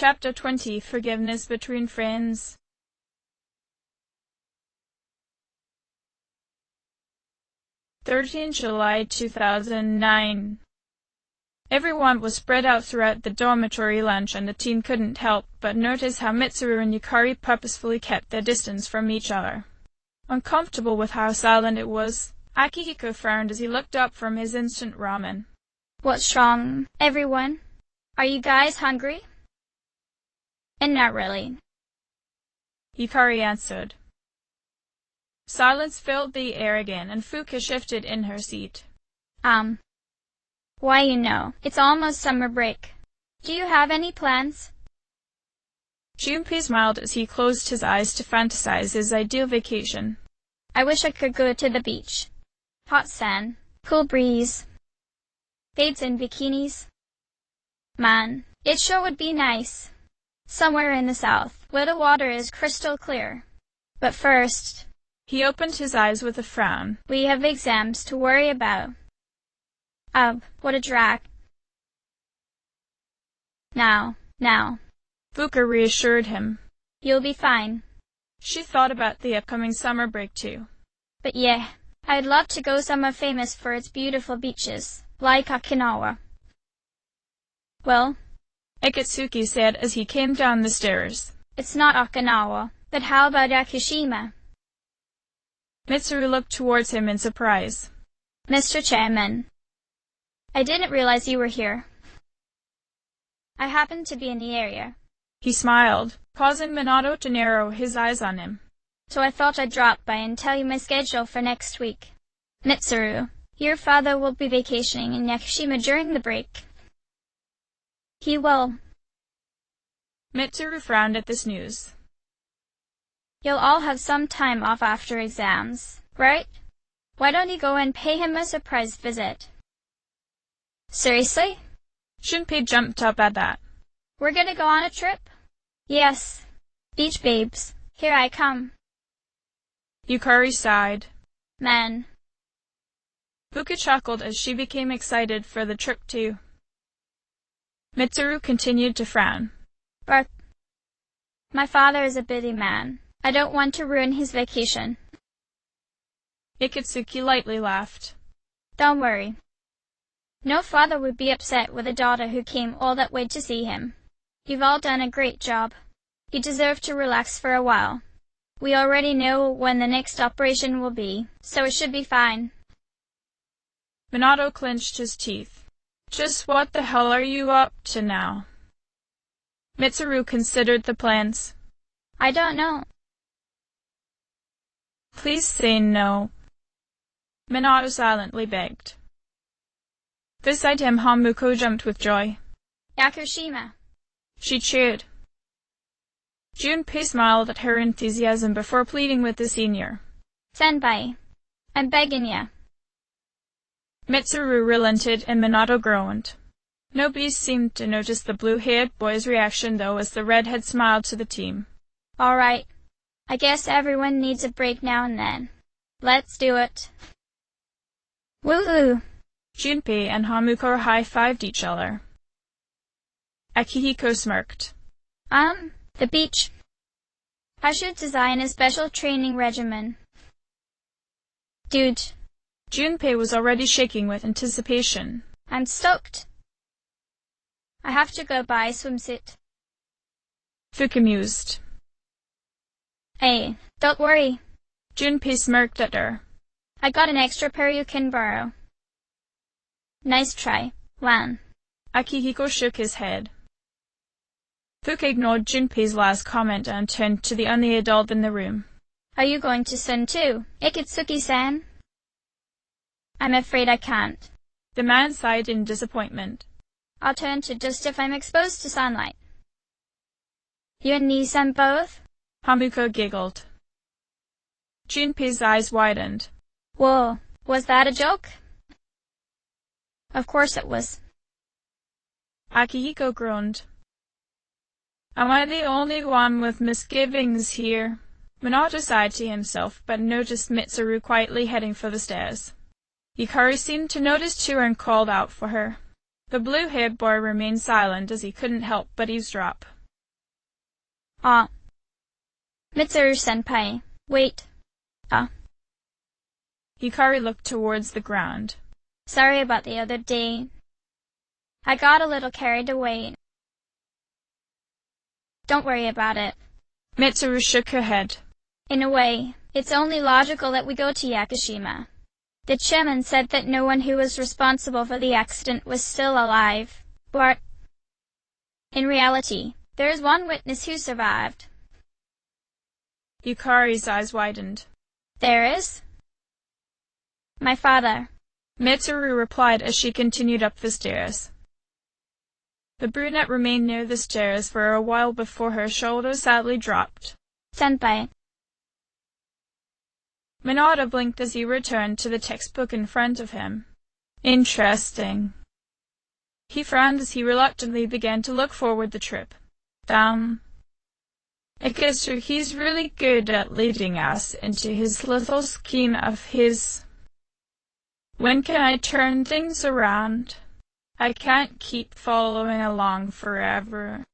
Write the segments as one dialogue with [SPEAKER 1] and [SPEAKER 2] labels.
[SPEAKER 1] Chapter 20 Forgiveness Between Friends. 13 July 2009. Everyone was spread out throughout the dormitory lunch, and the team couldn't help but notice how Mitsuru and Yukari purposefully kept their distance from each other. Uncomfortable with how silent it was, Akihiko frowned as he looked up from his instant ramen.
[SPEAKER 2] What's wrong, everyone? Are you guys hungry? And not really.
[SPEAKER 1] Yukari answered. Silence filled the air again, and Fuka shifted in her seat.
[SPEAKER 2] Why, it's almost summer break. Do you have any plans?
[SPEAKER 1] Junpei smiled as he closed his eyes to fantasize his ideal vacation.
[SPEAKER 2] I wish I could go to the beach. Hot sand, cool breeze, babes in bikinis. Man, it sure would be nice. Somewhere in the south, where the water is crystal clear. But first...
[SPEAKER 1] He opened his eyes with a frown.
[SPEAKER 2] We have exams to worry about. What a drag. Now.
[SPEAKER 1] Fuka reassured him.
[SPEAKER 2] You'll be fine.
[SPEAKER 1] She thought about the upcoming summer break too.
[SPEAKER 2] But yeah, I'd love to go somewhere famous for its beautiful beaches, like Okinawa. Well,
[SPEAKER 1] Ikitsuki said as he came down the stairs.
[SPEAKER 2] It's not Okinawa, but how about Yakushima?
[SPEAKER 1] Mitsuru looked towards him in surprise.
[SPEAKER 2] Mr. Chairman, I didn't realize you were here. I happened to be in the area.
[SPEAKER 1] He smiled, causing Minato to narrow his eyes on him.
[SPEAKER 2] So I thought I'd drop by and tell you my schedule for next week. Mitsuru, your father will be vacationing in Yakushima during the break. He will.
[SPEAKER 1] Mitsuru frowned at this news.
[SPEAKER 2] You'll all have some time off after exams, right? Why don't you go and pay him a surprise visit? Seriously?
[SPEAKER 1] Junpei jumped up at that.
[SPEAKER 2] We're gonna go on a trip? Yes. Beach babes, here I come.
[SPEAKER 1] Yukari sighed.
[SPEAKER 2] Man.
[SPEAKER 1] Fuka chuckled as she became excited for the trip too. Mitsuru continued to frown.
[SPEAKER 2] But my father is a busy man. I don't want to ruin his vacation.
[SPEAKER 1] Ikitsuki lightly laughed.
[SPEAKER 2] Don't worry. No father would be upset with a daughter who came all that way to see him. You've all done a great job. You deserve to relax for a while. We already know when the next operation will be, so it should be fine.
[SPEAKER 1] Minato clenched his teeth. Just what the hell are you up to now? Mitsuru considered the plans.
[SPEAKER 2] I don't know.
[SPEAKER 1] Please say no. Minato silently begged. Beside him, Hamuko jumped with joy.
[SPEAKER 2] Yakushima.
[SPEAKER 1] She cheered. Junpei smiled at her enthusiasm before pleading with the senior.
[SPEAKER 2] Senpai, I'm begging ya.
[SPEAKER 1] Mitsuru relented and Minato groaned. Nobody seemed to notice the blue-haired boy's reaction though as the redhead smiled to the team.
[SPEAKER 2] All right. I guess everyone needs a break now and then. Let's do it. Woo-hoo!
[SPEAKER 1] Junpei and Hamuko high-fived each other. Akihiko smirked.
[SPEAKER 2] The beach. I should design a special training regimen. Dude.
[SPEAKER 1] Junpei was already shaking with anticipation.
[SPEAKER 2] I'm stoked. I have to go buy a swimsuit.
[SPEAKER 1] Fuka mused.
[SPEAKER 2] Hey, don't worry.
[SPEAKER 1] Junpei smirked at her.
[SPEAKER 2] I got an extra pair you can borrow. Nice try, Lan.
[SPEAKER 1] Akihiko shook his head. Fuka ignored Junpei's last comment and turned to the only adult in the room.
[SPEAKER 2] Are you going to swim too, Ikitsuki-san? I'm afraid I can't.
[SPEAKER 1] The man sighed in disappointment.
[SPEAKER 2] I'll turn to just if I'm exposed to sunlight. You and Nii-san both?
[SPEAKER 1] Hamuko giggled. Junpei's eyes widened.
[SPEAKER 2] Whoa, was that a joke? Of course it was.
[SPEAKER 1] Akihiko groaned. Am I the only one with misgivings here? Minato sighed to himself, but noticed Mitsuru quietly heading for the stairs. Yukari seemed to notice too and called out for her. The blue-haired boy remained silent as he couldn't help but eavesdrop.
[SPEAKER 2] Ah. Mitsuru-senpai, wait. Ah.
[SPEAKER 1] Hikari looked towards the ground.
[SPEAKER 2] Sorry about the other day. I got a little carried away. Don't worry about it.
[SPEAKER 1] Mitsuru shook her head.
[SPEAKER 2] In a way, it's only logical that we go to Yakushima. The chairman said that no one who was responsible for the accident was still alive. But in reality, there is one witness who survived.
[SPEAKER 1] Yukari's eyes widened.
[SPEAKER 2] There is? My father.
[SPEAKER 1] Mitsuru replied as she continued up the stairs. The brunette remained near the stairs for a while before her shoulders sadly dropped.
[SPEAKER 2] Senpai.
[SPEAKER 1] Minato blinked as he returned to the textbook in front of him. Interesting. He frowned as he reluctantly began to look forward the trip. Damn. I guess he's really good at leading us into his little scheme of his. When can I turn things around? I can't keep following along forever.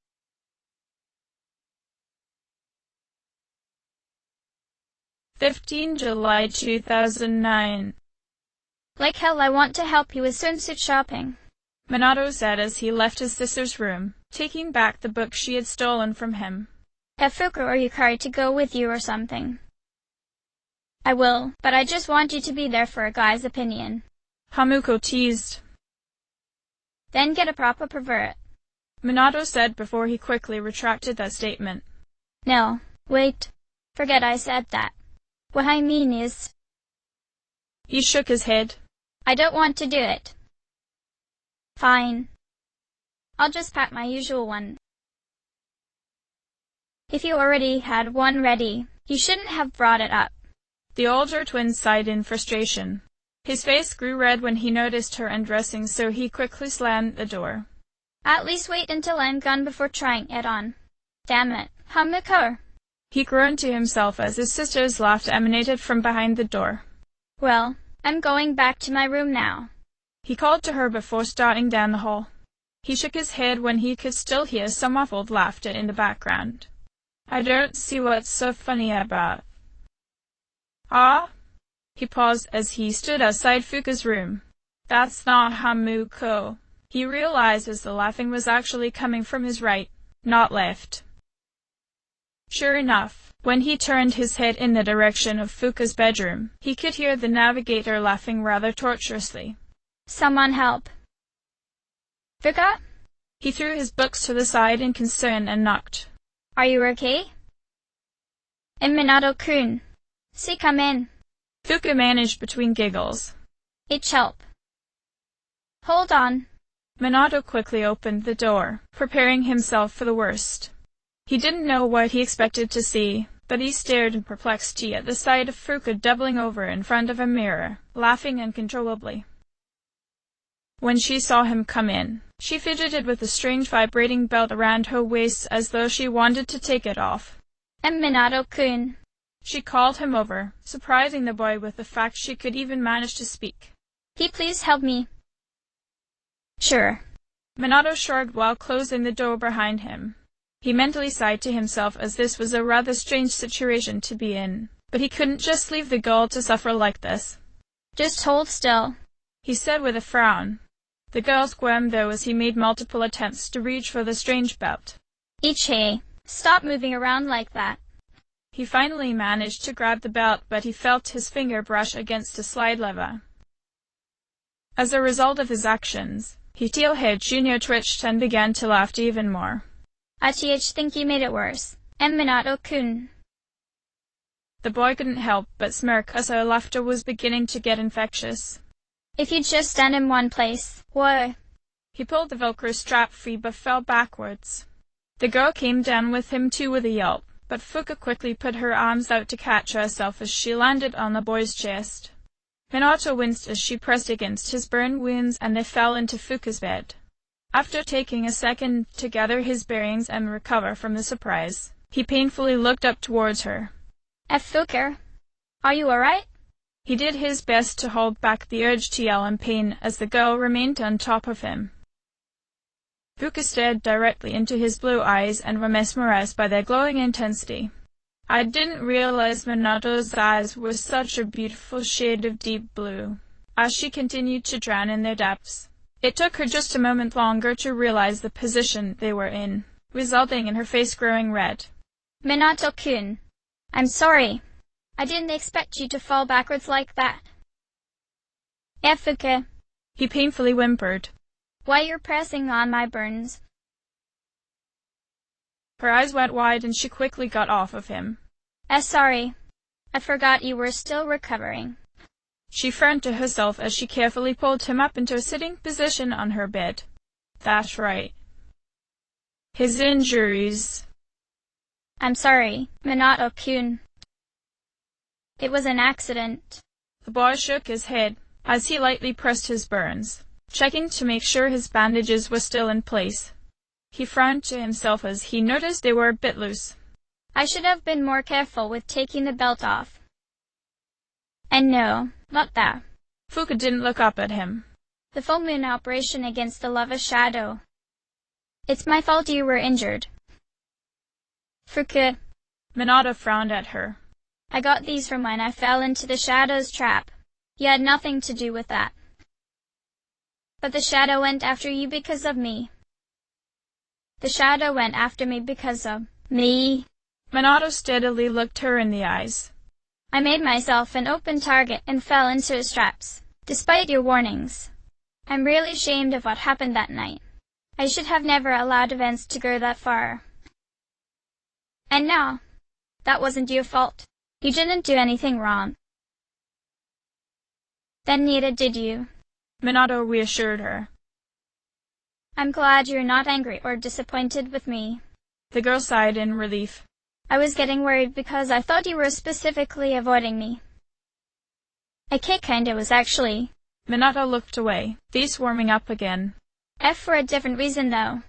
[SPEAKER 1] July 2009.
[SPEAKER 2] Like hell, I want to help you with swimsuit shopping,
[SPEAKER 1] Minato said as he left his sister's room, taking back the book she had stolen from him.
[SPEAKER 2] Have Fuka or Yukari to go with you or something. I will, but I just want you to be there for a guy's opinion.
[SPEAKER 1] Hamuko teased.
[SPEAKER 2] Then get a proper pervert,
[SPEAKER 1] Minato said before he quickly retracted that statement.
[SPEAKER 2] No, wait. Forget I said that. What I mean is...
[SPEAKER 1] He shook his head.
[SPEAKER 2] I don't want to do it. Fine. I'll just pack my usual one. If you already had one ready, you shouldn't have brought it up.
[SPEAKER 1] The older twin sighed in frustration. His face grew red when he noticed her undressing, so he quickly slammed the door.
[SPEAKER 2] At least wait until I'm gone before trying it on. Damn it, Hamuko!
[SPEAKER 1] He groaned to himself as his sister's laugh emanated from behind the door.
[SPEAKER 2] Well, I'm going back to my room now.
[SPEAKER 1] He called to her before starting down the hall. He shook his head when he could still hear some muffled laughter in the background. I don't see what's so funny about. Ah? He paused as he stood outside Fuka's room. That's not Hamuko. He realized as the laughing was actually coming from his right, not left. Sure enough, when he turned his head in the direction of Fuka's bedroom, he could hear the navigator laughing rather tortuously.
[SPEAKER 2] Someone help. Fuka?
[SPEAKER 1] He threw his books to the side in concern and knocked.
[SPEAKER 2] Are you okay? Minato-kun. See, come in.
[SPEAKER 1] Fuka managed between giggles.
[SPEAKER 2] It's help. Hold on.
[SPEAKER 1] Minato quickly opened the door, preparing himself for the worst. He didn't know what he expected to see, but he stared in perplexity at the sight of Fuka doubling over in front of a mirror, laughing uncontrollably. When she saw him come in, she fidgeted with a strange vibrating belt around her waist as though she wanted to take it off.
[SPEAKER 2] Minato-kun.
[SPEAKER 1] She called him over, surprising the boy with the fact she could even manage to speak.
[SPEAKER 2] He please help me. Sure.
[SPEAKER 1] Minato shrugged while closing the door behind him. He mentally sighed to himself as this was a rather strange situation to be in, but he couldn't just leave the girl to suffer like this.
[SPEAKER 2] Just hold still,
[SPEAKER 1] he said with a frown. The girl squirmed though as he made multiple attempts to reach for the strange belt.
[SPEAKER 2] Ichie, stop moving around like that.
[SPEAKER 1] He finally managed to grab the belt, but he felt his finger brush against a slide lever. As a result of his actions, his tailhead Junior twitched and began to laugh even more.
[SPEAKER 2] I think you made it worse. Minato-kun.
[SPEAKER 1] The boy couldn't help but smirk as her laughter was beginning to get infectious.
[SPEAKER 2] If you'd just stand in one place. Whoa.
[SPEAKER 1] He pulled the Velcro strap free but fell backwards. The girl came down with him too with a yelp, but Fuka quickly put her arms out to catch herself as she landed on the boy's chest. Minato winced as she pressed against his burn wounds and they fell into Fuka's bed. After taking a second to gather his bearings and recover from the surprise, he painfully looked up towards her.
[SPEAKER 2] Fuka, are you alright?
[SPEAKER 1] He did his best to hold back the urge to yell in pain as the girl remained on top of him. Fuka stared directly into his blue eyes and were mesmerized by their glowing intensity. I didn't realize Minato's eyes were such a beautiful shade of deep blue, as she continued to drown in their depths. It took her just a moment longer to realize the position they were in, resulting in her face growing red.
[SPEAKER 2] Minato-kun, I'm sorry. I didn't expect you to fall backwards like that. Fuka,
[SPEAKER 1] he painfully whimpered.
[SPEAKER 2] Why you're pressing on my burns?
[SPEAKER 1] Her eyes went wide and she quickly got off of him.
[SPEAKER 2] Sorry. I forgot you were still recovering.
[SPEAKER 1] She frowned to herself as she carefully pulled him up into a sitting position on her bed. That's right. His injuries.
[SPEAKER 2] I'm sorry, Minato-kun. It was an accident.
[SPEAKER 1] The boy shook his head as he lightly pressed his burns, checking to make sure his bandages were still in place. He frowned to himself as he noticed they were a bit loose.
[SPEAKER 2] I should have been more careful with taking the belt off. And no, not that.
[SPEAKER 1] Fuka didn't look up at him.
[SPEAKER 2] The full moon operation against the lava shadow. It's my fault you were injured. Fuka.
[SPEAKER 1] Minato frowned at her.
[SPEAKER 2] I got these from when I fell into the shadow's trap. You had nothing to do with that. But the shadow went after you because of me. The shadow went after me because of me.
[SPEAKER 1] Minato steadily looked her in the eyes.
[SPEAKER 2] I made myself an open target and fell into his traps, despite your warnings. I'm really ashamed of what happened that night. I should have never allowed events to go that far. And now, that wasn't your fault. You didn't do anything wrong. Then neither did you.
[SPEAKER 1] Minato reassured her.
[SPEAKER 2] I'm glad you're not angry or disappointed with me.
[SPEAKER 1] The girl sighed in relief.
[SPEAKER 2] I was getting worried because I thought you were specifically avoiding me. I kinda was actually.
[SPEAKER 1] Minato looked away, face warming up again.
[SPEAKER 2] For a different reason though.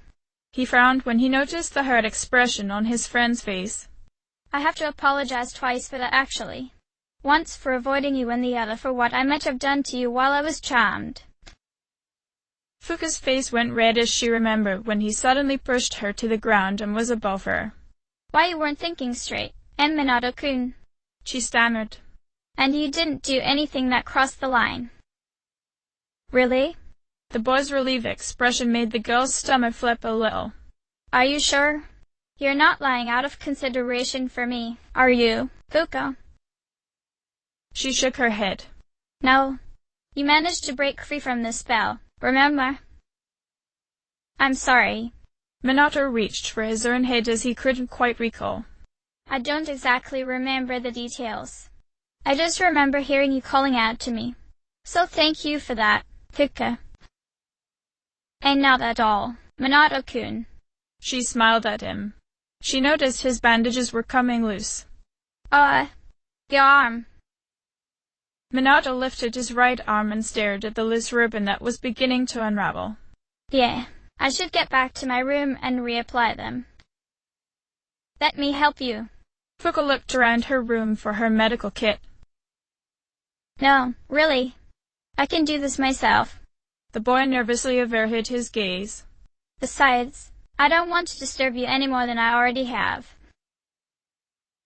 [SPEAKER 1] He frowned when he noticed the hurt expression on his friend's face.
[SPEAKER 2] I have to apologize twice for that actually. Once for avoiding you and the other for what I might have done to you while I was charmed.
[SPEAKER 1] Fuka's face went red as she remembered when he suddenly pushed her to the ground and was above her.
[SPEAKER 2] Why you weren't thinking straight, Minato-kun.
[SPEAKER 1] She stammered.
[SPEAKER 2] And you didn't do anything that crossed the line. Really?
[SPEAKER 1] The boy's relieved expression made the girl's stomach flip a little.
[SPEAKER 2] Are you sure? You're not lying out of consideration for me, are you, Fuka?
[SPEAKER 1] She shook her head.
[SPEAKER 2] No. You managed to break free from this spell, remember? I'm sorry.
[SPEAKER 1] Minato reached for his own head as he couldn't quite recall.
[SPEAKER 2] I don't exactly remember the details. I just remember hearing you calling out to me. So thank you for that, Fuka. And not at all, Minato-kun.
[SPEAKER 1] She smiled at him. She noticed his bandages were coming loose.
[SPEAKER 2] Your arm.
[SPEAKER 1] Minato lifted his right arm and stared at the loose ribbon that was beginning to unravel.
[SPEAKER 2] Yeah, I should get back to my room and reapply them. Let me help you.
[SPEAKER 1] Fuka looked around her room for her medical kit.
[SPEAKER 2] No, really. I can do this myself.
[SPEAKER 1] The boy nervously averted his gaze.
[SPEAKER 2] Besides, I don't want to disturb you any more than I already have.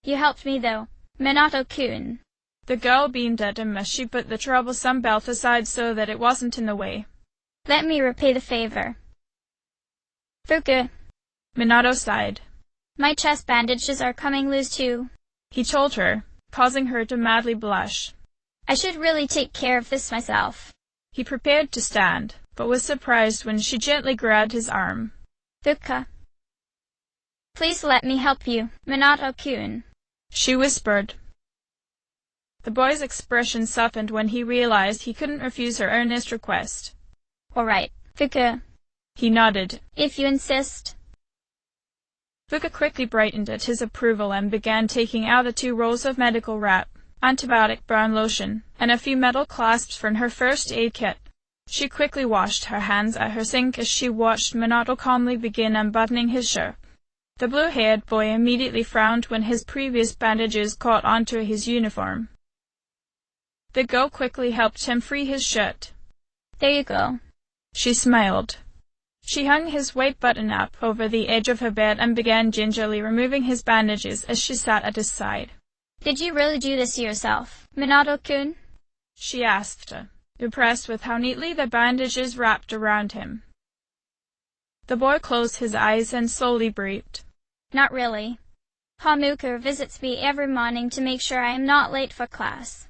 [SPEAKER 2] You helped me though, Minato-kun.
[SPEAKER 1] The girl beamed at him as she put the troublesome belt aside so that it wasn't in the way.
[SPEAKER 2] Let me repay the favor. Fuka.
[SPEAKER 1] Minato sighed.
[SPEAKER 2] My chest bandages are coming loose too,
[SPEAKER 1] he told her, causing her to madly blush.
[SPEAKER 2] I should really take care of this myself.
[SPEAKER 1] He prepared to stand, but was surprised when she gently grabbed his arm.
[SPEAKER 2] Fuka. Please let me help you, Minato-kun.
[SPEAKER 1] She whispered. The boy's expression softened when he realized he couldn't refuse her earnest request.
[SPEAKER 2] All right, Fuka.
[SPEAKER 1] He nodded.
[SPEAKER 2] If you insist.
[SPEAKER 1] Fuka quickly brightened at his approval and began taking out the 2 rolls of medical wrap, antibiotic brown lotion, and a few metal clasps from her first aid kit. She quickly washed her hands at her sink as she watched Minato calmly begin unbuttoning his shirt. The blue-haired boy immediately frowned when his previous bandages caught onto his uniform. The girl quickly helped him free his shirt.
[SPEAKER 2] There you go.
[SPEAKER 1] She smiled. She hung his white button-up over the edge of her bed and began gingerly removing his bandages as she sat at his side.
[SPEAKER 2] "Did you really do this yourself, Minato-kun?"
[SPEAKER 1] she asked, impressed with how neatly the bandages wrapped around him. The boy closed his eyes and slowly breathed.
[SPEAKER 2] "Not really. Hamuka visits me every morning to make sure I am not late for class.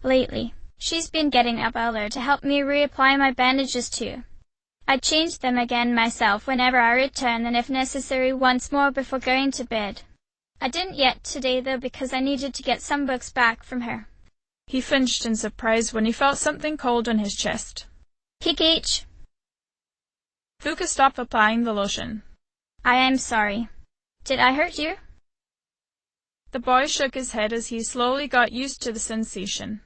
[SPEAKER 2] Lately, she's been getting up earlier to help me reapply my bandages too. I change them again myself whenever I return and if necessary once more before going to bed. I didn't yet today though because I needed to get some books back from her."
[SPEAKER 1] He flinched in surprise when he felt something cold on his chest.
[SPEAKER 2] "Hikage."
[SPEAKER 1] Fuka stopped applying the lotion.
[SPEAKER 2] "I am sorry. Did I hurt you?"
[SPEAKER 1] The boy shook his head as he slowly got used to the sensation.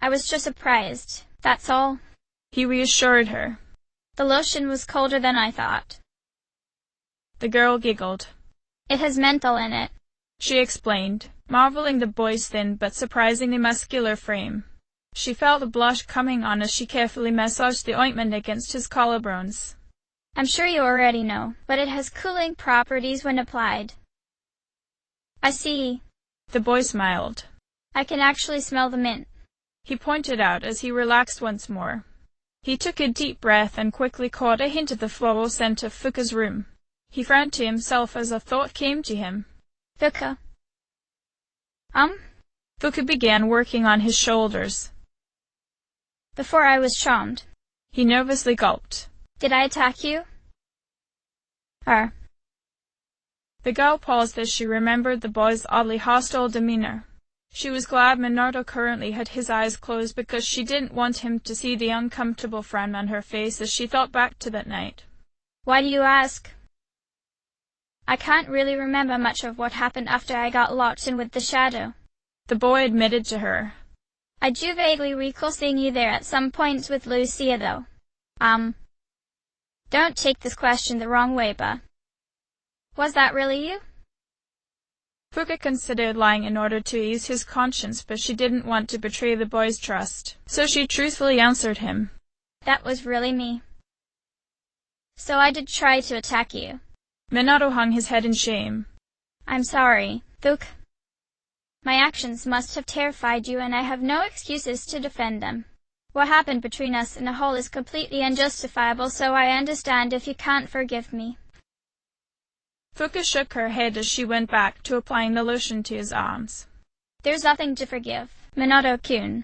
[SPEAKER 2] "I was just surprised, that's all,"
[SPEAKER 1] he reassured her.
[SPEAKER 2] "The lotion was colder than I thought."
[SPEAKER 1] The girl giggled.
[SPEAKER 2] "It has menthol in it,"
[SPEAKER 1] she explained, marveling the boy's thin but surprisingly muscular frame. She felt a blush coming on as she carefully massaged the ointment against his collarbones.
[SPEAKER 2] "I'm sure you already know, but it has cooling properties when applied." "I see."
[SPEAKER 1] The boy smiled.
[SPEAKER 2] "I can actually smell the mint,"
[SPEAKER 1] he pointed out as he relaxed once more. He took a deep breath and quickly caught a hint of the floral scent of Fuka's room. He frowned to himself as a thought came to him.
[SPEAKER 2] "Fuka."
[SPEAKER 1] Fuka began working on his shoulders.
[SPEAKER 2] "Before I was charmed."
[SPEAKER 1] He nervously gulped.
[SPEAKER 2] "Did I attack you?"
[SPEAKER 1] The girl paused as she remembered the boy's oddly hostile demeanor. She was glad Minato currently had his eyes closed because she didn't want him to see the uncomfortable frown on her face as she thought back to that night.
[SPEAKER 2] "Why do you ask?" "I can't really remember much of what happened after I got locked in with the shadow,"
[SPEAKER 1] the boy admitted to her.
[SPEAKER 2] "I do vaguely recall seeing you there at some point with Lucia though. Don't take this question the wrong way, but was that really you?"
[SPEAKER 1] Fuka considered lying in order to ease his conscience, but she didn't want to betray the boy's trust, so she truthfully answered him.
[SPEAKER 2] "That was really me. So I did try to attack you."
[SPEAKER 1] Minato hung his head in shame.
[SPEAKER 2] "I'm sorry, Fuka. My actions must have terrified you and I have no excuses to defend them. What happened between us in the hall is completely unjustifiable, so I understand if you can't forgive me."
[SPEAKER 1] Fuka shook her head as she went back to applying the lotion to his arms.
[SPEAKER 2] "There's nothing to forgive, Minato-kun.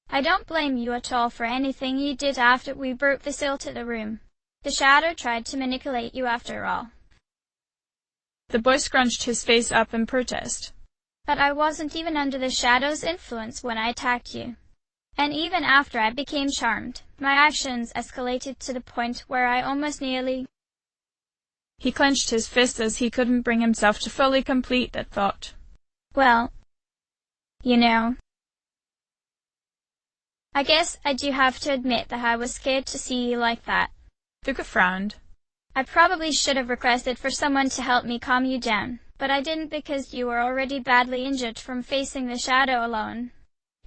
[SPEAKER 2] I don't blame you at all for anything you did after we broke the seal to the room. The shadow tried to manipulate you after all."
[SPEAKER 1] The boy scrunched his face up in protest.
[SPEAKER 2] "But I wasn't even under the shadow's influence when I attacked you. And even after I became charmed, my actions escalated to the point where I almost nearly—"
[SPEAKER 1] He clenched his fist as he couldn't bring himself to fully complete that thought.
[SPEAKER 2] "Well, you know, I guess I do have to admit that I was scared to see you like that."
[SPEAKER 1] Fuka frowned.
[SPEAKER 2] "I probably should have requested for someone to help me calm you down, but I didn't because you were already badly injured from facing the shadow alone.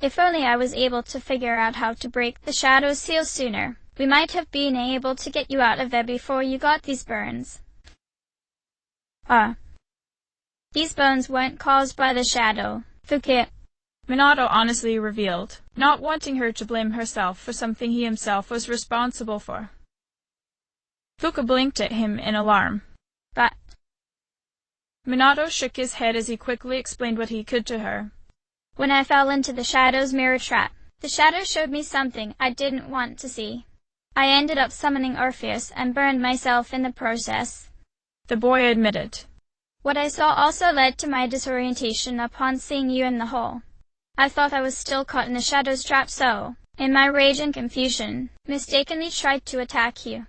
[SPEAKER 2] If only I was able to figure out how to break the shadow's seal sooner, we might have been able to get you out of there before you got these burns." These burns weren't caused by the shadow, Fuka,"
[SPEAKER 1] Minato honestly revealed, not wanting her to blame herself for something he himself was responsible for. Fuka blinked at him in alarm.
[SPEAKER 2] "But—"
[SPEAKER 1] Minato shook his head as he quickly explained what he could to her.
[SPEAKER 2] "When I fell into the shadow's mirror trap, the shadow showed me something I didn't want to see. I ended up summoning Orpheus and burned myself in the process,"
[SPEAKER 1] the boy admitted.
[SPEAKER 2] "What I saw also led to my disorientation upon seeing you in the hole. I thought I was still caught in the shadow's trap, so, in my rage and confusion, mistakenly tried to attack you."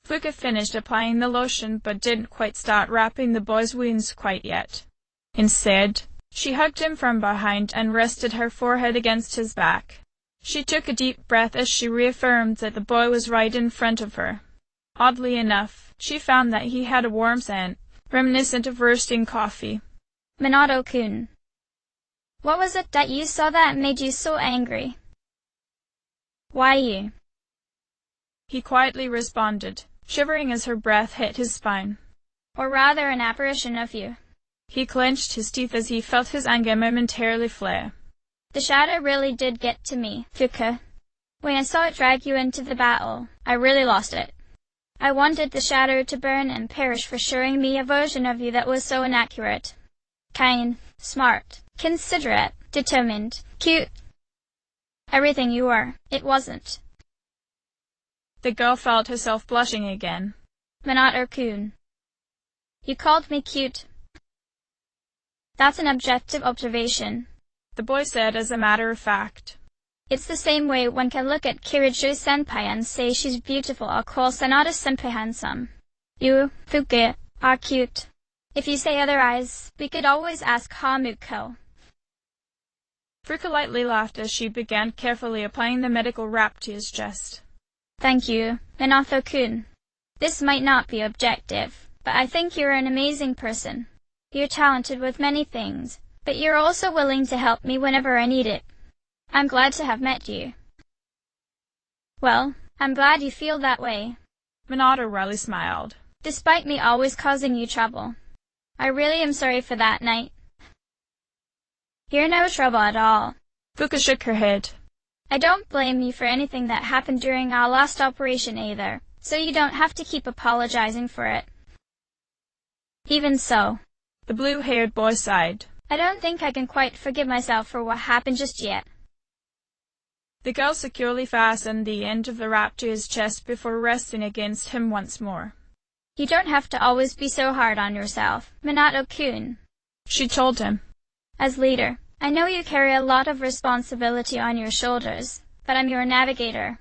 [SPEAKER 1] Fuka finished applying the lotion but didn't quite start wrapping the boy's wounds quite yet. Instead, she hugged him from behind and rested her forehead against his back. She took a deep breath as she reaffirmed that the boy was right in front of her. Oddly enough, she found that he had a warm scent, reminiscent of roasting coffee.
[SPEAKER 2] "Minato-kun, what was it that you saw that made you so angry? Why you?"
[SPEAKER 1] he quietly responded, shivering as her breath hit his spine.
[SPEAKER 2] Or rather an apparition of you.
[SPEAKER 1] He clenched his teeth as he felt his anger momentarily flare.
[SPEAKER 2] The shadow really did get to me, Fuka. When I saw it drag you into the battle, I really lost it. I wanted the shadow to burn and perish for showing me a version of you that was so inaccurate. Kind, smart, considerate, determined, cute. Everything you were, it wasn't.
[SPEAKER 1] The girl felt herself blushing again.
[SPEAKER 2] Minato-kun. You called me cute. That's an objective observation,
[SPEAKER 1] the boy said as a matter of fact.
[SPEAKER 2] It's the same way one can look at Kirijo-senpai and say she's beautiful or call Sanada-senpai handsome. You, Fuka, are cute. If you say otherwise, we could always ask Hamuko.
[SPEAKER 1] Fuka lightly laughed as she began carefully applying the medical wrap to his chest.
[SPEAKER 2] Thank you, Minato-kun. This might not be objective, but I think you're an amazing person. You're talented with many things, but you're also willing to help me whenever I need it. I'm glad to have met you. Well, I'm glad you feel that way.
[SPEAKER 1] Minato wryly smiled.
[SPEAKER 2] Despite me always causing you trouble. I really am sorry for that night. You're no trouble at all.
[SPEAKER 1] Fuka shook her head.
[SPEAKER 2] I don't blame you for anything that happened during our last operation either, so you don't have to keep apologizing for it. Even so,
[SPEAKER 1] the blue-haired boy sighed.
[SPEAKER 2] I don't think I can quite forgive myself for what happened just yet.
[SPEAKER 1] The girl securely fastened the end of the wrap to his chest before resting against him once more.
[SPEAKER 2] You don't have to always be so hard on yourself, Minato-kun,
[SPEAKER 1] she told him.
[SPEAKER 2] As leader, I know you carry a lot of responsibility on your shoulders, but I'm your navigator.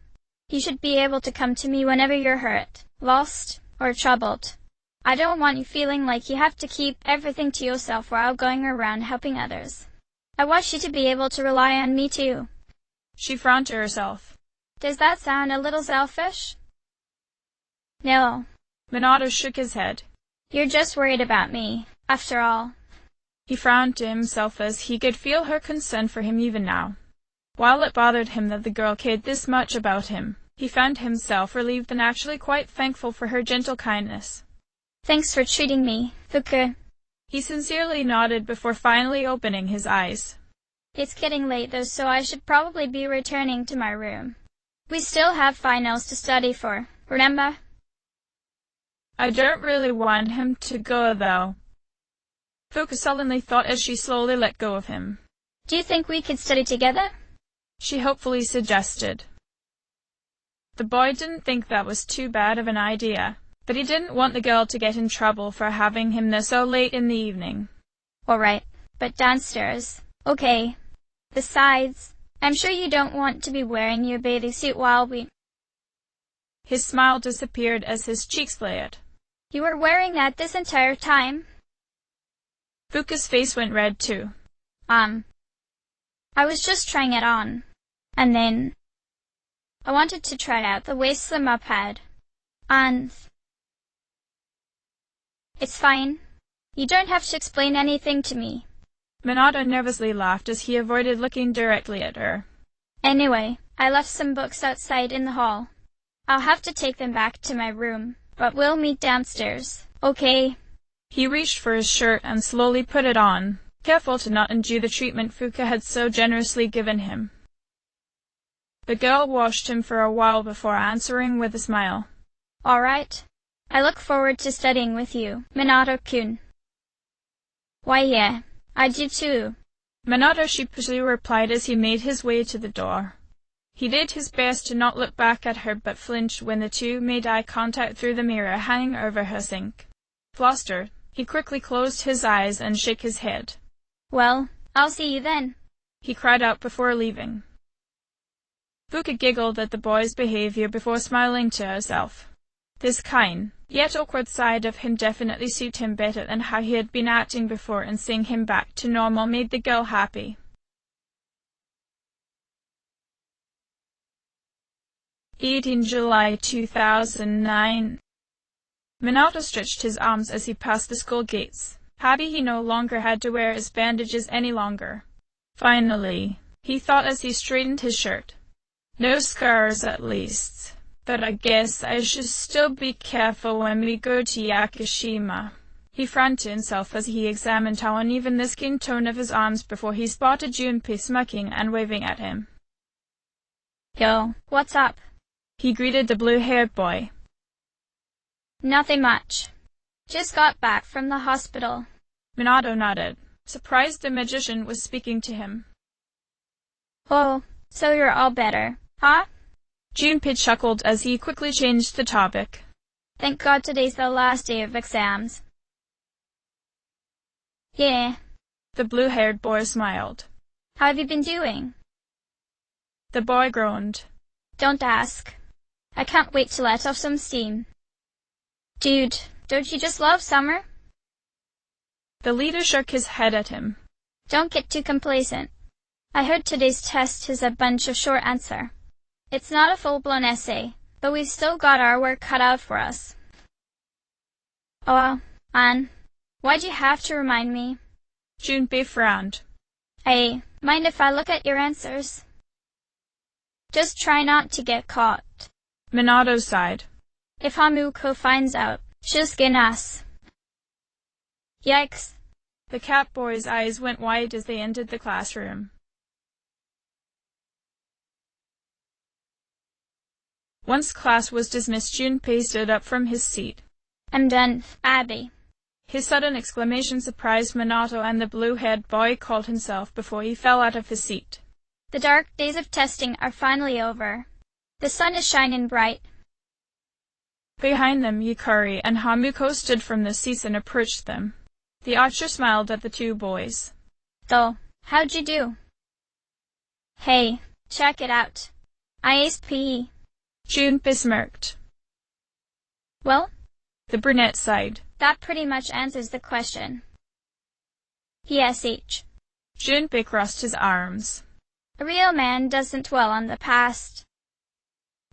[SPEAKER 2] You should be able to come to me whenever you're hurt, lost, or troubled. I don't want you feeling like you have to keep everything to yourself while going around helping others. I want you to be able to rely on me too.
[SPEAKER 1] She frowned to herself.
[SPEAKER 2] Does that sound a little selfish? No.
[SPEAKER 1] Minato shook his head.
[SPEAKER 2] You're just worried about me, after all.
[SPEAKER 1] He frowned to himself as he could feel her concern for him even now. While it bothered him that the girl cared this much about him, he found himself relieved and actually quite thankful for her gentle kindness.
[SPEAKER 2] Thanks for treating me, Fuka.
[SPEAKER 1] He sincerely nodded before finally opening his eyes.
[SPEAKER 2] It's getting late though, so I should probably be returning to my room. We still have finals to study for, remember?
[SPEAKER 1] I don't really want him to go though. Fuka sullenly thought as she slowly let go of him.
[SPEAKER 2] Do you think we could study together?
[SPEAKER 1] She hopefully suggested. The boy didn't think that was too bad of an idea, but he didn't want the girl to get in trouble for having him there so late in the evening.
[SPEAKER 2] All right, but downstairs. Okay. Besides, I'm sure you don't want to be wearing your bathing suit while we...
[SPEAKER 1] His smile disappeared as his cheeks flared.
[SPEAKER 2] You were wearing that this entire time?
[SPEAKER 1] Fuka's face went red too.
[SPEAKER 2] I was just trying it on. And then... I wanted to try out the waist slim up pad. And... It's fine. You don't have to explain anything to me.
[SPEAKER 1] Minato nervously laughed as he avoided looking directly at her.
[SPEAKER 2] Anyway, I left some books outside in the hall. I'll have to take them back to my room, but we'll meet downstairs, okay?
[SPEAKER 1] He reached for his shirt and slowly put it on, careful to not undo the treatment Fuka had so generously given him. The girl watched him for a while before answering with a smile.
[SPEAKER 2] All right. I look forward to studying with you, Minato-kun. Why, yeah, I do too.
[SPEAKER 1] Minato sheepishly replied as he made his way to the door. He did his best to not look back at her but flinched when the two made eye contact through the mirror hanging over her sink. Flustered, he quickly closed his eyes and shook his head.
[SPEAKER 2] Well, I'll see you then,
[SPEAKER 1] he cried out before leaving. Fuka giggled at the boy's behavior before smiling to herself. This kind, yet awkward side of him definitely suited him better than how he had been acting before, and seeing him back to normal made the girl happy. 18 July 2009. Minato stretched his arms as he passed the school gates, happy he no longer had to wear his bandages any longer. Finally, he thought as he straightened his shirt. No scars at least. but I guess I should still be careful when we go to Yakushima. He frowned to himself as he examined how uneven the skin tone of his arms before he spotted Junpei smirking and waving at him.
[SPEAKER 2] Yo, what's up?
[SPEAKER 1] He greeted the blue-haired boy.
[SPEAKER 2] Nothing much. Just got back from the hospital.
[SPEAKER 1] Minato nodded, surprised the magician was speaking to him.
[SPEAKER 2] Oh, so you're all better, huh?
[SPEAKER 1] Junpei chuckled as he quickly changed the topic.
[SPEAKER 2] Thank God today's the last day of exams. Yeah.
[SPEAKER 1] The blue-haired boy smiled.
[SPEAKER 2] How have you been doing?
[SPEAKER 1] The boy groaned.
[SPEAKER 2] Don't ask. I can't wait to let off some steam. Dude, don't you just love summer?
[SPEAKER 1] The leader shook his head at him.
[SPEAKER 2] Don't get too complacent. I heard today's test is a bunch of short answer. It's not a full-blown essay, but we've still got our work cut out for us. Oh, Anne, why'd you have to remind me?
[SPEAKER 1] Junpei frowned.
[SPEAKER 2] Hey, mind if I look at your answers? Just try not to get caught.
[SPEAKER 1] Minato sighed.
[SPEAKER 2] If Hamuko finds out, she'll skin us. Yikes.
[SPEAKER 1] The cat boy's eyes went wide as they entered the classroom. Once class was dismissed, Junpei stood up from his seat.
[SPEAKER 2] I'm done, Abby.
[SPEAKER 1] His sudden exclamation surprised Minato, and the blue-haired boy called himself before he fell out of his seat.
[SPEAKER 2] The dark days of testing are finally over. The sun is shining bright.
[SPEAKER 1] Behind them, Yukari and Hamuko stood from the seats and approached them. The archer smiled at the two boys.
[SPEAKER 2] So, how'd you do? Hey, check it out. I aced PE.
[SPEAKER 1] Junpei smirked.
[SPEAKER 2] Well?
[SPEAKER 1] The brunette sighed.
[SPEAKER 2] That pretty much answers the question. PSH.
[SPEAKER 1] Junpei crossed his arms.
[SPEAKER 2] A real man doesn't dwell on the past.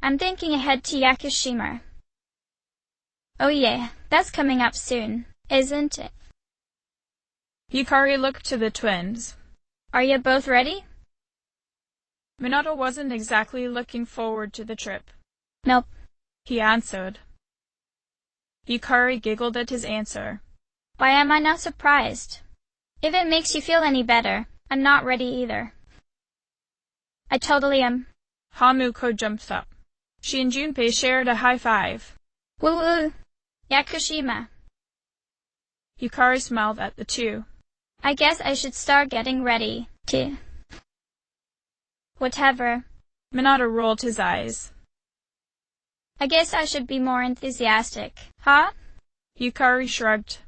[SPEAKER 2] I'm thinking ahead to Yakushima. Oh yeah, that's coming up soon, isn't it?
[SPEAKER 1] Yukari looked to the twins.
[SPEAKER 2] Are you both ready?
[SPEAKER 1] Minato wasn't exactly looking forward to the trip.
[SPEAKER 2] Nope,
[SPEAKER 1] he answered. Yukari giggled at his answer.
[SPEAKER 2] Why am I not surprised? If it makes you feel any better, I'm not ready either. I totally am.
[SPEAKER 1] Hamuko jumped up. She and Junpei shared a high five.
[SPEAKER 2] Woo woo! Yakushima.
[SPEAKER 1] Yukari smiled at the two.
[SPEAKER 2] I guess I should start getting ready, too. Whatever.
[SPEAKER 1] Minato rolled his eyes.
[SPEAKER 2] I guess I should be more enthusiastic, huh?
[SPEAKER 1] Yukari shrugged.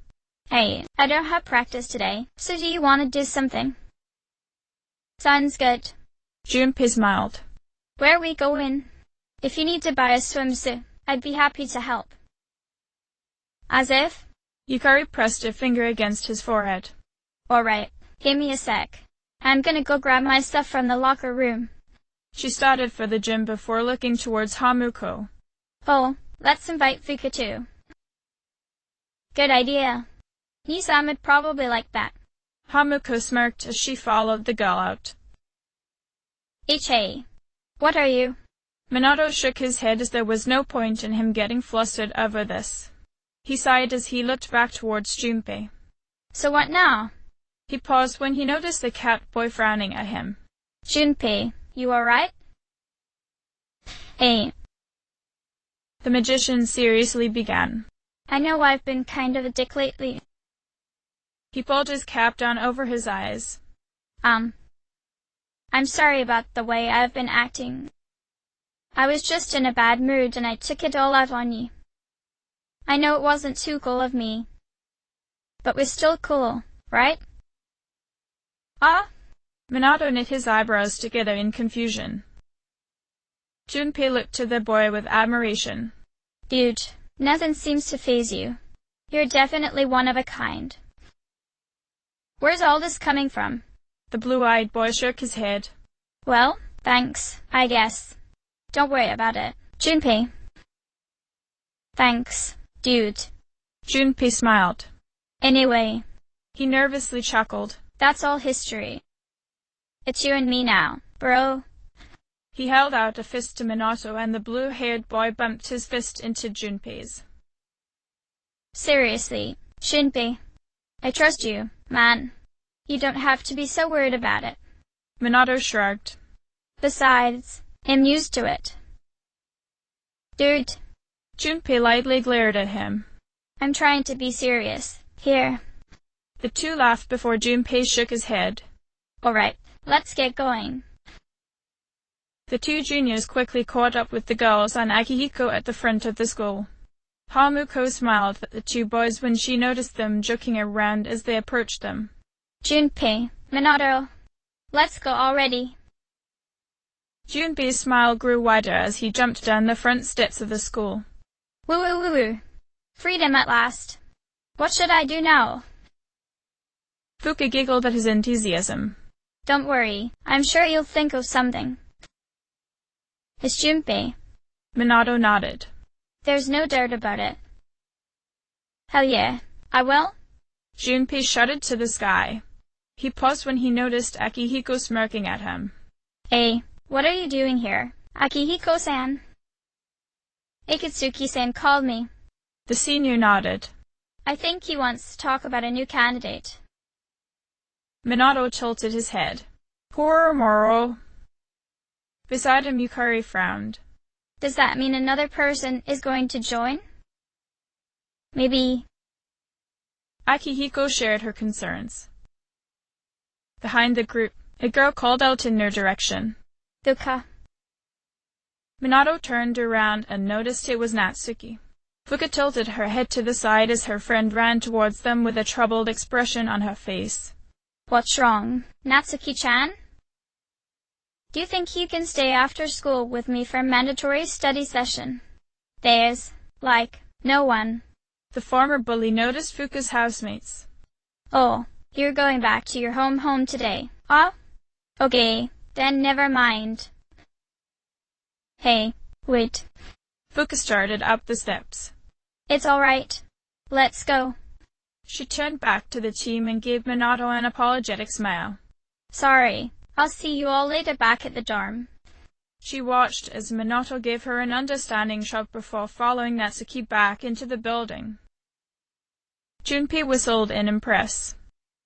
[SPEAKER 2] Hey, I don't have practice today, so do you want to do something? Sounds good.
[SPEAKER 1] Junpei smiled.
[SPEAKER 2] Where are we going? If you need to buy a swimsuit, I'd be happy to help. As if?
[SPEAKER 1] Yukari pressed a finger against his forehead.
[SPEAKER 2] Alright, give me a sec. I'm gonna go grab my stuff from the locker room.
[SPEAKER 1] She started for the gym before looking towards Hamuko.
[SPEAKER 2] Oh, let's invite Fuka too. Good idea. Nissan would probably like that.
[SPEAKER 1] Hamuko smirked as she followed the girl out.
[SPEAKER 2] Hey, what are you?
[SPEAKER 1] Minato shook his head as there was no point in him getting flustered over this. He sighed as he looked back towards Junpei.
[SPEAKER 2] So what now?
[SPEAKER 1] He paused when he noticed the cat boy frowning at him.
[SPEAKER 2] Junpei, you alright? Hey.
[SPEAKER 1] The magician seriously began.
[SPEAKER 2] I know I've been kind of a dick lately.
[SPEAKER 1] He pulled his cap down over his eyes.
[SPEAKER 2] I'm sorry about the way I've been acting. I was just in a bad mood and I took it all out on you. I know it wasn't too cool of me. But we're still cool, right?
[SPEAKER 1] Minato knit his eyebrows together in confusion. Junpei looked to the boy with admiration.
[SPEAKER 2] Dude, nothing seems to faze you. You're definitely one of a kind. Where's all this coming from?
[SPEAKER 1] The blue-eyed boy shook his head.
[SPEAKER 2] Well, thanks, I guess. Don't worry about it. Junpei. Thanks, dude.
[SPEAKER 1] Junpei smiled.
[SPEAKER 2] Anyway.
[SPEAKER 1] He nervously chuckled.
[SPEAKER 2] That's all history. It's you and me now, bro.
[SPEAKER 1] He held out a fist to Minato, and the blue-haired boy bumped his fist into Junpei's.
[SPEAKER 2] Seriously, Junpei. I trust you, man. You don't have to be so worried about it.
[SPEAKER 1] Minato shrugged.
[SPEAKER 2] Besides, I'm used to it. Dude.
[SPEAKER 1] Junpei lightly glared at him.
[SPEAKER 2] I'm trying to be serious. Here.
[SPEAKER 1] The two laughed before Junpei shook his head.
[SPEAKER 2] Alright, let's get going.
[SPEAKER 1] The two juniors quickly caught up with the girls and Akihiko at the front of the school. Hamuko smiled at the two boys when she noticed them joking around as they approached them.
[SPEAKER 2] Junpei, Minato, let's go already.
[SPEAKER 1] Junpei's smile grew wider as he jumped down the front steps of the school.
[SPEAKER 2] Woo woo woo woo. Freedom at last. What should I do now?
[SPEAKER 1] Fuka giggled at his enthusiasm.
[SPEAKER 2] Don't worry, I'm sure you'll think of something. It's Junpei.
[SPEAKER 1] Minato nodded.
[SPEAKER 2] There's no doubt about it. Hell yeah, I will.
[SPEAKER 1] Junpei shouted to the sky. He paused when he noticed Akihiko smirking at him.
[SPEAKER 2] Hey, what are you doing here, Akihiko-san? Ikitsuki-san called me.
[SPEAKER 1] The senior nodded.
[SPEAKER 2] I think he wants to talk about a new candidate.
[SPEAKER 1] Minato tilted his head. Poor Moro. Beside him, Yukari frowned.
[SPEAKER 2] Does that mean another person is going to join? Maybe.
[SPEAKER 1] Akihiko shared her concerns. Behind the group, a girl called out in their direction.
[SPEAKER 2] Fuka.
[SPEAKER 1] Minato turned around and noticed it was Natsuki. Fuka tilted her head to the side as her friend ran towards them with a troubled expression on her face.
[SPEAKER 2] What's wrong, Natsuki-chan? Do you think you can stay after school with me for a mandatory study session? There's, no one.
[SPEAKER 1] The former bully noticed Fuka's housemates.
[SPEAKER 2] Oh, you're going back to your home today, huh? Okay, then never mind. Hey, wait.
[SPEAKER 1] Fuka started up the steps.
[SPEAKER 2] It's alright. Let's go.
[SPEAKER 1] She turned back to the team and gave Minato an apologetic smile.
[SPEAKER 2] Sorry, I'll see you all later back at the dorm.
[SPEAKER 1] She watched as Minato gave her an understanding shove before following Natsuki back into the building. Junpei whistled in impress.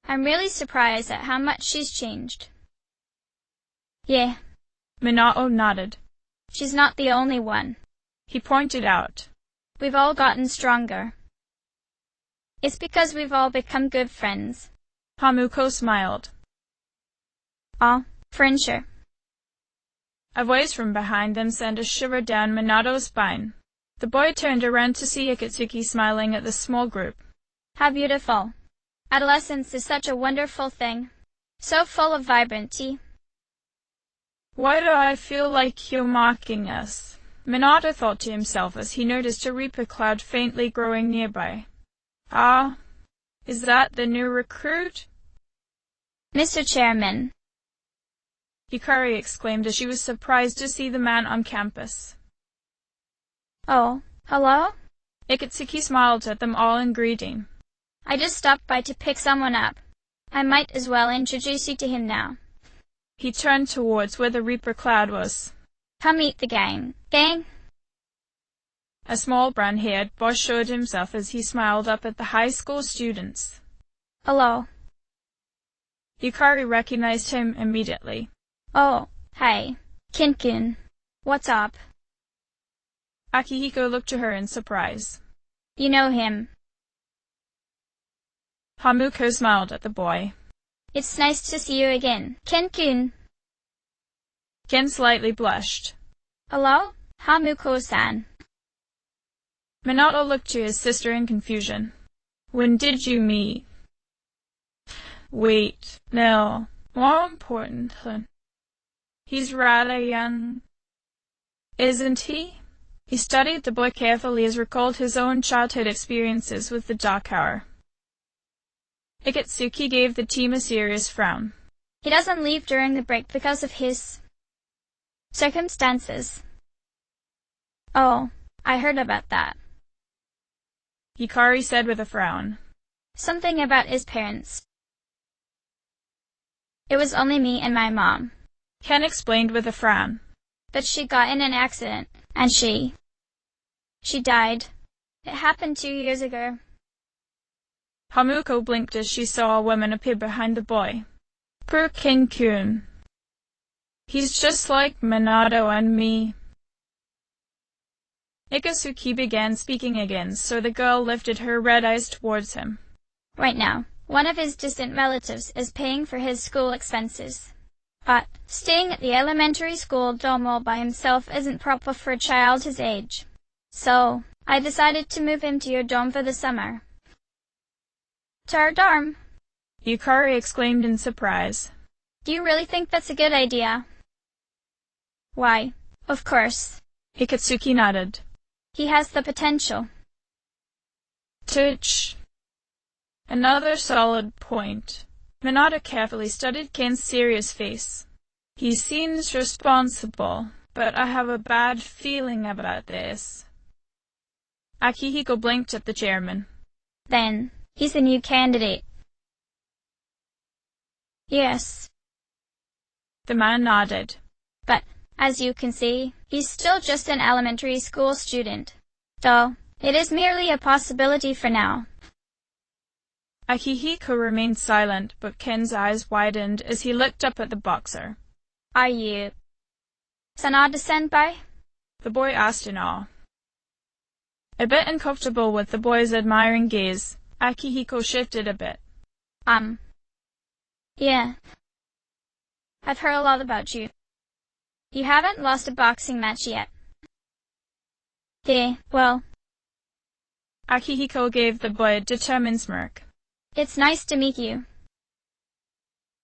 [SPEAKER 2] I'm really surprised at how much she's changed. Yeah.
[SPEAKER 1] Minato nodded.
[SPEAKER 2] She's not the only one.
[SPEAKER 1] He pointed out.
[SPEAKER 2] We've all gotten stronger. It's because we've all become good friends.
[SPEAKER 1] Hamuko smiled.
[SPEAKER 2] Aw, friendship.
[SPEAKER 1] A voice from behind them sent a shiver down Minato's spine. The boy turned around to see Ikitsuki smiling at the small group.
[SPEAKER 2] How beautiful. Adolescence is such a wonderful thing. So full of vibrancy.
[SPEAKER 1] Why do I feel like you're mocking us? Minato thought to himself as he noticed a reaper cloud faintly growing nearby. Ah, is that the new recruit?
[SPEAKER 2] Mr. Chairman.
[SPEAKER 1] Yukari exclaimed as she was surprised to see the man on campus.
[SPEAKER 2] Oh, hello?
[SPEAKER 1] Ikitsuki smiled at them all in greeting.
[SPEAKER 2] I just stopped by to pick someone up. I might as well introduce you to him now.
[SPEAKER 1] He turned towards where the reaper cloud was.
[SPEAKER 2] Come meet the gang. Gang?
[SPEAKER 1] A small brown-haired boy showed himself as he smiled up at the high school students.
[SPEAKER 2] Hello.
[SPEAKER 1] Yukari recognized him immediately.
[SPEAKER 2] Oh, hi. Kinkun. What's up?
[SPEAKER 1] Akihiko looked to her in surprise.
[SPEAKER 2] You know him.
[SPEAKER 1] Hamuko smiled at the boy.
[SPEAKER 2] It's nice to see you again, Kinkun.
[SPEAKER 1] Ken slightly blushed.
[SPEAKER 2] Hello, Hamuko-san.
[SPEAKER 1] Minato looked to his sister in confusion. When did you meet? Wait, no, more important. He's rather young, isn't he? He studied the boy carefully as recalled his own childhood experiences with the Dark Hour. Ikitsuki gave the team a serious frown.
[SPEAKER 2] He doesn't leave during the break because of his circumstances. Oh, I heard about that.
[SPEAKER 1] Hikari said with a frown.
[SPEAKER 2] Something about his parents. It was only me and my mom.
[SPEAKER 1] Ken explained with a frown.
[SPEAKER 2] but she got in an accident, and she died. It happened 2 years ago.
[SPEAKER 1] Hamuko blinked as she saw a woman appear behind the boy. Poor Ken-kun. He's just like Minato and me. Ikatsuki began speaking again, so the girl lifted her red eyes towards him.
[SPEAKER 2] Right now, one of his distant relatives is paying for his school expenses. But staying at the elementary school dorm all by himself isn't proper for a child his age. So, I decided to move him to your dorm for the summer. To our dorm?
[SPEAKER 1] Yukari exclaimed in surprise.
[SPEAKER 2] Do you really think that's a good idea? Why, of course.
[SPEAKER 1] Ikatsuki nodded.
[SPEAKER 2] He has the potential.
[SPEAKER 1] Touch. Another solid point. Minato carefully studied Ken's serious face. He seems responsible, but I have a bad feeling about this. Akihiko blinked at the chairman.
[SPEAKER 2] Then, he's a new candidate. Yes.
[SPEAKER 1] The man nodded.
[SPEAKER 2] But, as you can see, he's still just an elementary school student. So, it is merely a possibility for now.
[SPEAKER 1] Akihiko remained silent, but Ken's eyes widened as he looked up at the boxer.
[SPEAKER 2] Are you Sanada-senpai?
[SPEAKER 1] The boy asked in awe. A bit uncomfortable with the boy's admiring gaze, Akihiko shifted a bit.
[SPEAKER 2] Yeah. I've heard a lot about you. You haven't lost a boxing match yet. Well.
[SPEAKER 1] Akihiko gave the boy a determined smirk.
[SPEAKER 2] It's nice to meet you.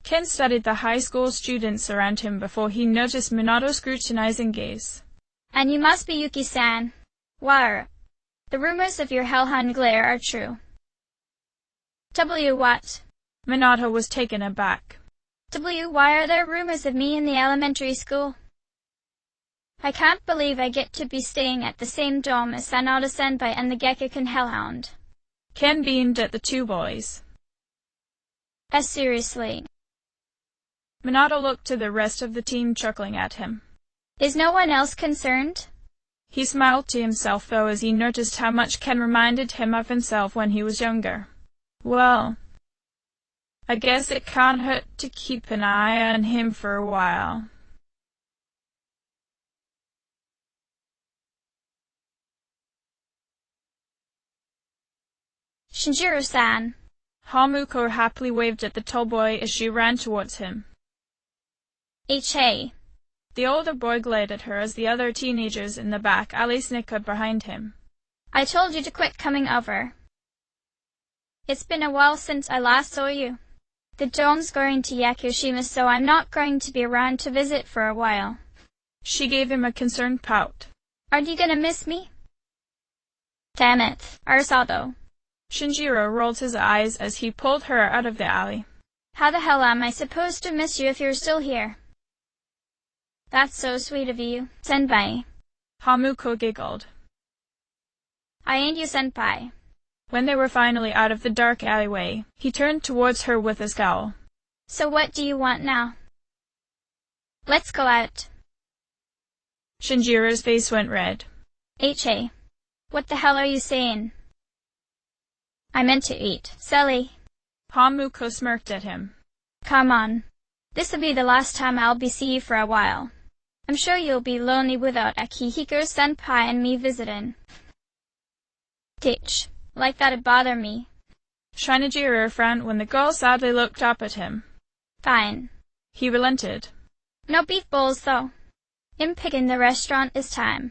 [SPEAKER 1] Ken studied the high school students around him before he noticed Minato's scrutinizing gaze.
[SPEAKER 2] And you must be Yuki-san. Why, the rumors of your hellhound glare are true. What?
[SPEAKER 1] Minato was taken aback.
[SPEAKER 2] Why are there rumors of me in the elementary school? I can't believe I get to be staying at the same dorm as Sanada-senpai and the Gekkoukan hellhound.
[SPEAKER 1] Ken beamed at the two boys.
[SPEAKER 2] Seriously.
[SPEAKER 1] Minato looked to the rest of the team, chuckling at him.
[SPEAKER 2] Is no one else concerned?
[SPEAKER 1] He smiled to himself, though, as he noticed how much Ken reminded him of himself when he was younger. Well, I guess it can't hurt to keep an eye on him for a while.
[SPEAKER 2] Shinjiro-san.
[SPEAKER 1] Hamuko happily waved at the tall boy as she ran towards him.
[SPEAKER 2] Hey.
[SPEAKER 1] The older boy glared at her as the other teenagers in the back alley snickered behind him.
[SPEAKER 2] I told you to quit coming over. It's been a while since I last saw you. The dorm's going to Yakushima, so I'm not going to be around to visit for a while.
[SPEAKER 1] She gave him a concerned pout.
[SPEAKER 2] Are you gonna miss me? Damn it, Arasado.
[SPEAKER 1] Shinjiro rolled his eyes as he pulled her out of the alley.
[SPEAKER 2] How the hell am I supposed to miss you if you're still here? That's so sweet of you, senpai.
[SPEAKER 1] Hamuko giggled.
[SPEAKER 2] I ain't you, senpai.
[SPEAKER 1] When they were finally out of the dark alleyway, he turned towards her with a scowl.
[SPEAKER 2] So what do you want now? Let's go out.
[SPEAKER 1] Shinjiro's face went red.
[SPEAKER 2] Hey. What the hell are you saying? I meant to eat, silly.
[SPEAKER 1] Hamuko smirked at him.
[SPEAKER 2] Come on. This'll be the last time I'll be see you for a while. I'm sure you'll be lonely without Akihiko-senpai and me visiting. Ditch. Like that'd bother me.
[SPEAKER 1] Shinjiro frowned when the girl sadly looked up at him.
[SPEAKER 2] Fine.
[SPEAKER 1] He relented.
[SPEAKER 2] No beef bowls, though. In picking the restaurant is time.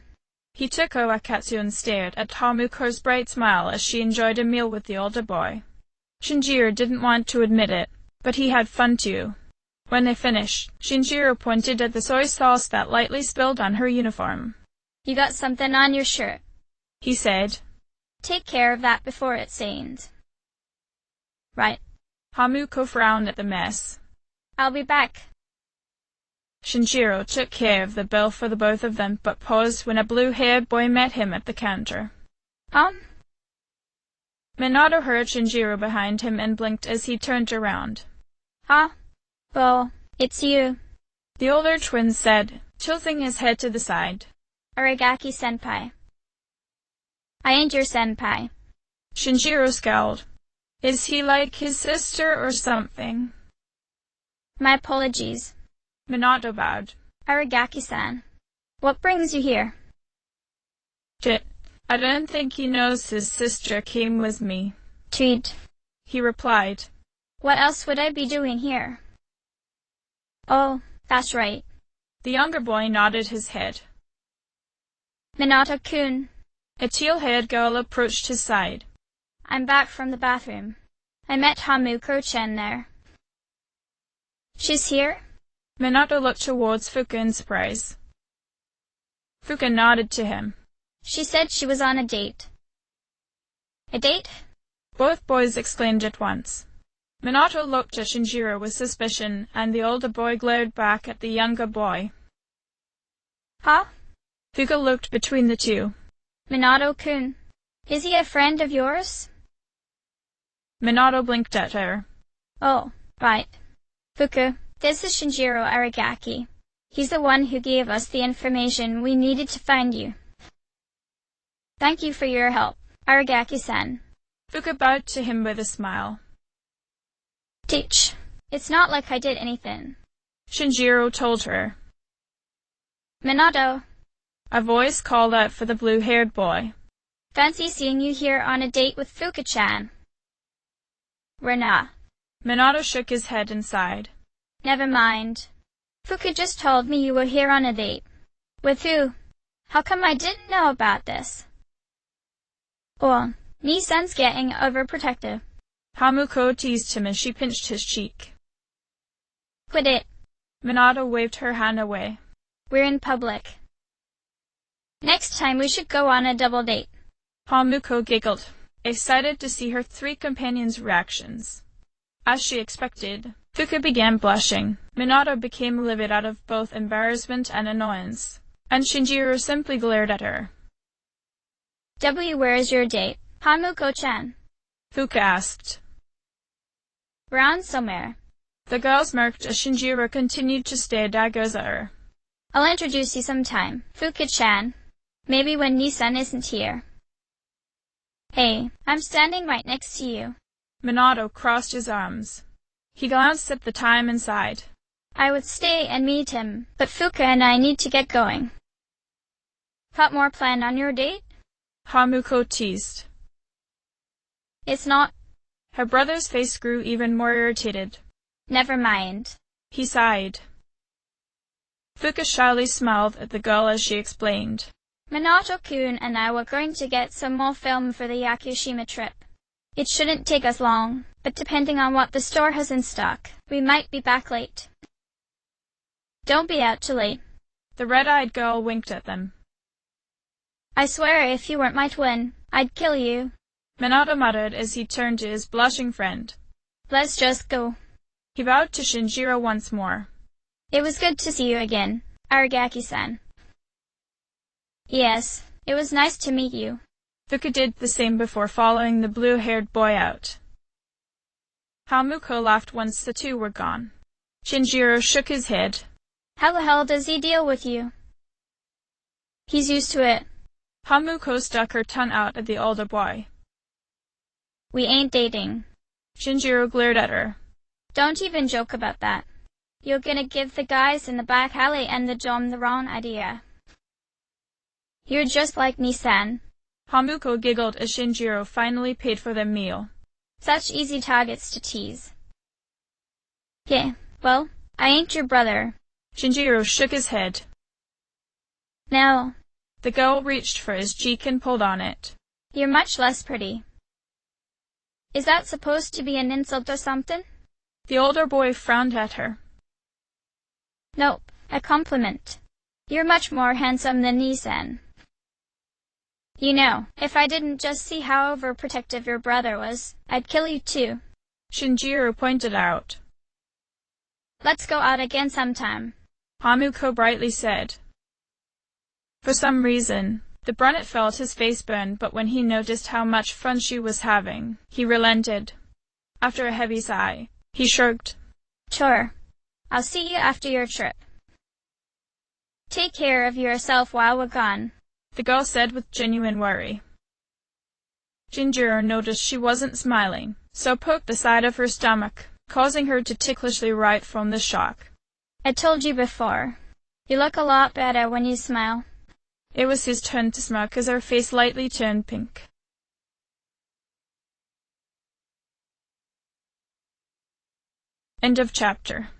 [SPEAKER 1] He took Owakatsu and stared at Hamuko's bright smile as she enjoyed a meal with the older boy. Shinjiro didn't want to admit it, but he had fun too. When they finished, Shinjiro pointed at the soy sauce that lightly spilled on her uniform.
[SPEAKER 2] You got something on your shirt,
[SPEAKER 1] he said.
[SPEAKER 2] Take care of that before it stains. Right.
[SPEAKER 1] Hamuko frowned at the mess.
[SPEAKER 2] I'll be back.
[SPEAKER 1] Shinjiro took care of the bill for the both of them, but paused when a blue-haired boy met him at the counter. Minato heard Shinjiro behind him and blinked as he turned around.
[SPEAKER 2] Well, it's you.
[SPEAKER 1] The older twin said, tilting his head to the side.
[SPEAKER 2] Aragaki-senpai. I ain't your senpai.
[SPEAKER 1] Shinjiro scowled. Is he like his sister or something?
[SPEAKER 2] My apologies.
[SPEAKER 1] Minato bowed.
[SPEAKER 2] Aragaki-san. What brings you here?
[SPEAKER 1] I don't think he knows his sister came with me.
[SPEAKER 2] Treat.
[SPEAKER 1] He replied.
[SPEAKER 2] What else would I be doing here? Oh, that's right.
[SPEAKER 1] The younger boy nodded his head.
[SPEAKER 2] Minato-kun.
[SPEAKER 1] A teal-haired girl approached his side.
[SPEAKER 2] I'm back from the bathroom. I met Hamuko-chan there. She's here?
[SPEAKER 1] Minato looked towards Fuka in surprise. Fuka nodded to him.
[SPEAKER 2] She said she was on a date. A date?
[SPEAKER 1] Both boys exclaimed at once. Minato looked at Shinjiro with suspicion, and the older boy glared back at the younger boy.
[SPEAKER 2] Huh?
[SPEAKER 1] Fuka looked between the two.
[SPEAKER 2] Minato-kun. Is he a friend of yours?
[SPEAKER 1] Minato blinked at her.
[SPEAKER 2] Oh, right. Fuka, this is Shinjiro Aragaki. He's the one who gave us the information we needed to find you. Thank you for your help, Aragaki-san.
[SPEAKER 1] Fuka bowed to him with a smile.
[SPEAKER 2] Teach. It's not like I did anything.
[SPEAKER 1] Shinjiro told her.
[SPEAKER 2] Minato.
[SPEAKER 1] A voice called out for the blue-haired boy.
[SPEAKER 2] Fancy seeing you here on a date with Fuka-chan. We're not.
[SPEAKER 1] Minato shook his head and sighed.
[SPEAKER 2] Never mind. Fuka just told me you were here on a date. With who? How come I didn't know about this? Oh, Nissan's getting overprotective.
[SPEAKER 1] Hamuko teased him as she pinched his cheek.
[SPEAKER 2] Quit it.
[SPEAKER 1] Minato waved her hand away.
[SPEAKER 2] We're in public. Next time we should go on a double date.
[SPEAKER 1] Hamuko giggled, excited to see her three companions' reactions. As she expected, Fuka began blushing. Minato became livid out of both embarrassment and annoyance, and Shinjiro simply glared at her.
[SPEAKER 2] Where is your date, Hamuko-chan?
[SPEAKER 1] Fuka asked.
[SPEAKER 2] We're on somewhere.
[SPEAKER 1] The girl smirked as Shinjiro continued to stare daggers at her.
[SPEAKER 2] I'll introduce you sometime, Fuka-chan. Maybe when Nissan isn't here. Hey, I'm standing right next to you.
[SPEAKER 1] Minato crossed his arms. He glanced at the time and sighed.
[SPEAKER 2] I would stay and meet him, but Fuka and I need to get going. Got more planned on your date?
[SPEAKER 1] Hamuko teased.
[SPEAKER 2] It's not.
[SPEAKER 1] Her brother's face grew even more irritated.
[SPEAKER 2] Never mind.
[SPEAKER 1] He sighed. Fuka shyly smiled at the girl as she explained.
[SPEAKER 2] Minato-kun and I were going to get some more film for the Yakushima trip. It shouldn't take us long, but depending on what the store has in stock, we might be back late. Don't be out too late.
[SPEAKER 1] The red-eyed girl winked at them.
[SPEAKER 2] I swear if you weren't my twin, I'd kill you.
[SPEAKER 1] Minato muttered as he turned to his blushing friend.
[SPEAKER 2] Let's just go.
[SPEAKER 1] He bowed to Shinjiro once more.
[SPEAKER 2] It was good to see you again, Aragaki-san. Yes, it was nice to meet you.
[SPEAKER 1] Fuka did the same before following the blue-haired boy out. Hamuko laughed once the two were gone. Shinjiro shook his head.
[SPEAKER 2] How the hell does he deal with you? He's used to it.
[SPEAKER 1] Hamuko stuck her tongue out at the older boy.
[SPEAKER 2] We ain't dating.
[SPEAKER 1] Shinjiro glared at her.
[SPEAKER 2] Don't even joke about that. You're gonna give the guys in the back alley and the dome the wrong idea. You're just like Nissan.
[SPEAKER 1] Hamuko giggled as Shinjiro finally paid for their meal.
[SPEAKER 2] Such easy targets to tease. Yeah, well, I ain't your brother.
[SPEAKER 1] Shinjiro shook his head.
[SPEAKER 2] No.
[SPEAKER 1] The girl reached for his cheek and pulled on it.
[SPEAKER 2] You're much less pretty. Is that supposed to be an insult or something?
[SPEAKER 1] The older boy frowned at her.
[SPEAKER 2] Nope, a compliment. You're much more handsome than Nissan. You know, if I didn't just see how overprotective your brother was, I'd kill you too.
[SPEAKER 1] Shinjiro pointed out.
[SPEAKER 2] Let's go out again sometime.
[SPEAKER 1] Hamuko brightly said. For some reason, the brunette felt his face burn, but when he noticed how much fun she was having, he relented. After a heavy sigh, he shrugged.
[SPEAKER 2] Sure. I'll see you after your trip. Take care of yourself while we're gone,
[SPEAKER 1] the girl said with genuine worry. Ginger noticed she wasn't smiling, so poked the side of her stomach, causing her to ticklishly writhe from the shock.
[SPEAKER 2] I told you before. You look a lot better when you smile.
[SPEAKER 1] It was his turn to smirk as her face lightly turned pink. End of chapter.